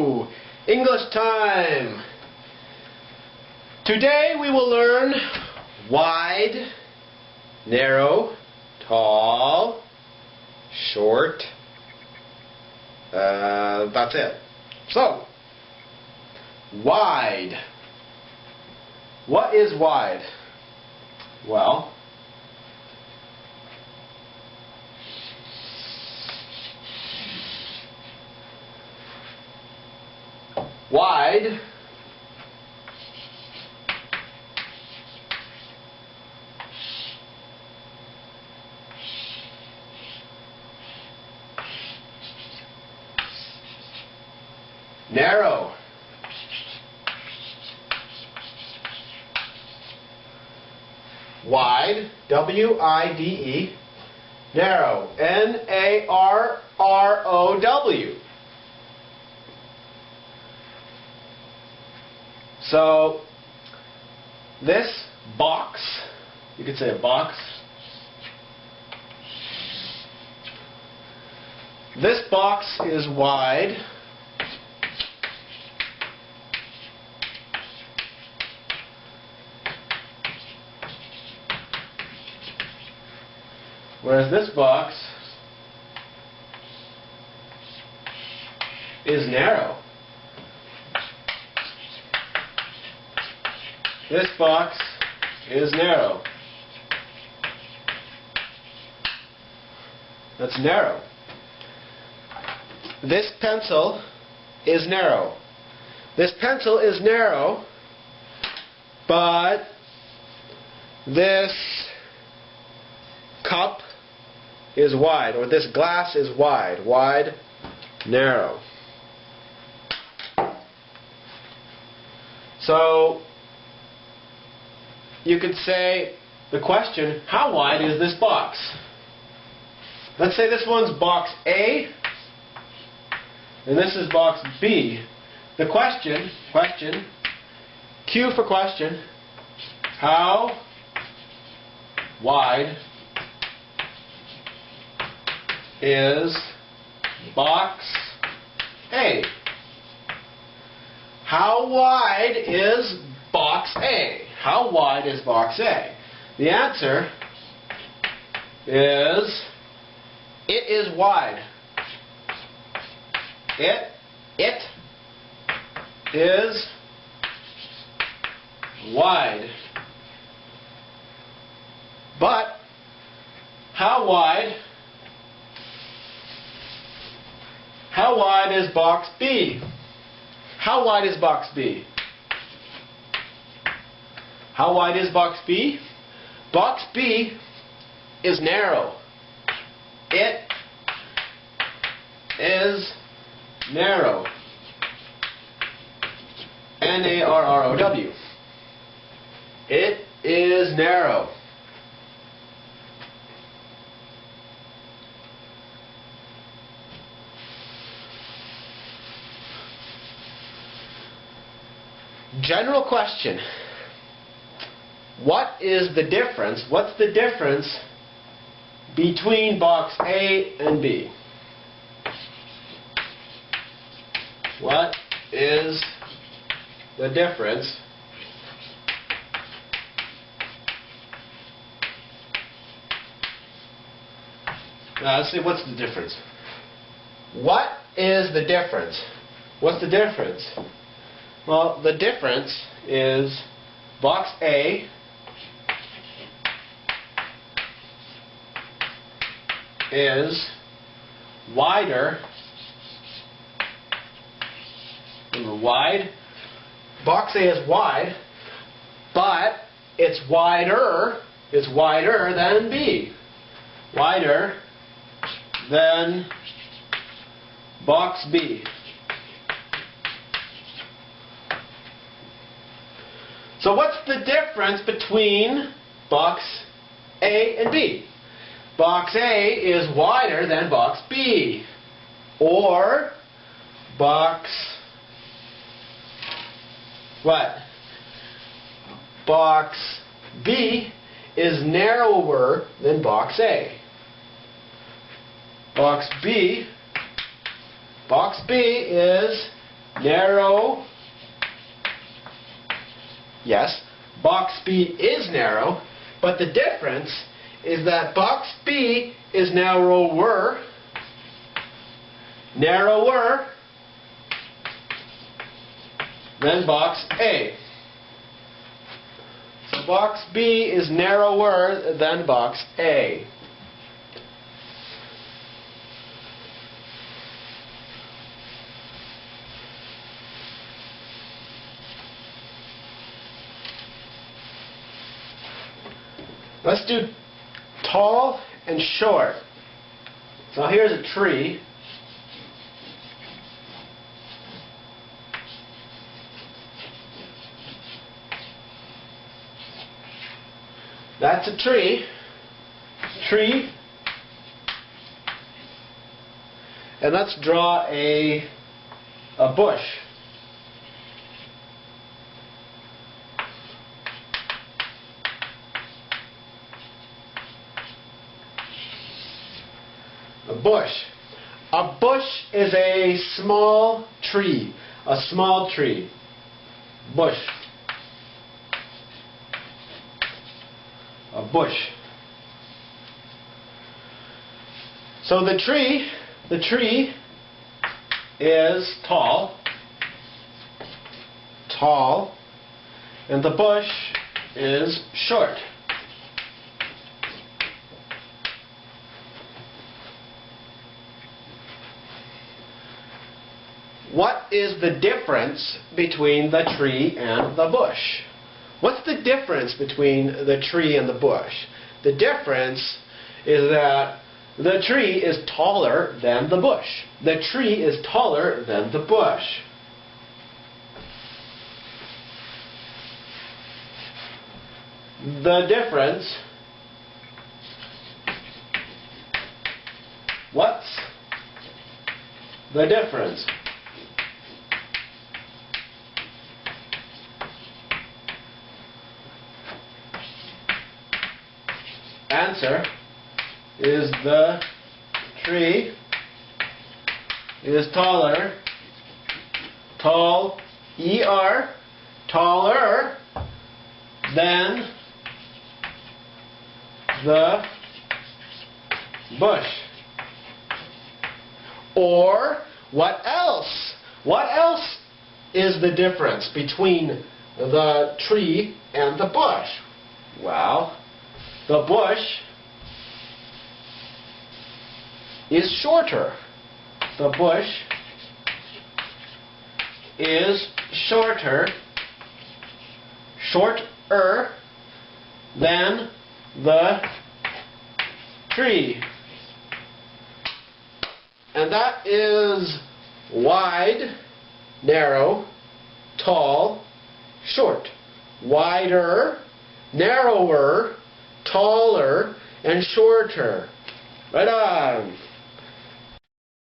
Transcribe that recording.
Hello! English time! Today we will learn wide, narrow, tall, short. That's it. So, wide. What is wide? Well, wide narrow wide W-I-D-E narrow N-A-R-R-O-W. So this box, you could say a box, this box is wide, whereas this box is narrow. This box is narrow. That's narrow. This pencil is narrow. This pencil is narrow, but this cup is wide, or this glass is wide. Wide, narrow. So you could say the question, how wide is this box? Let's say this one's box A and this is box B. The question, Q for question, how wide is box A? How wide is box A? How wide is box A? The answer is, it is wide. It is wide. But how wide is box B? How wide is box B? How wide is box B? Box B is narrow. It is narrow. N-A-R-R-O-W. It is narrow. General question. What is the difference? What's the difference between box A and B? What is the difference let's see, what's the difference? What is the difference? What's the difference? Well, the difference is box A is wider. Remember, wide. Box A is wide, but it's wider. It's wider than B. Wider than box B. So what's the difference between box A and B? Box A is wider than box B. Or box what? Box B is narrower than box A. Box B is narrow. Yes, box B is narrow, but the difference is that box B is narrower than box A. So box B is narrower than box A. Let's do tall and short. So here's a tree. That's a tree. And let's draw a bush. A bush. A bush is a small tree. A small tree. Bush. A bush. So the tree is tall, and the bush is short. What is the difference between the tree and the bush? What's the difference between the tree and the bush? The difference is that the tree is taller than the bush. The tree is taller than the bush. The difference. What's the difference? Answer is the tree is taller, E-R, taller than the bush. Or what else? What else is the difference between the tree and the bush? Well, the bush is shorter. The bush is shorter than the tree. And that is wide, narrow, tall, short. Wider, narrower, taller, and shorter. Right on.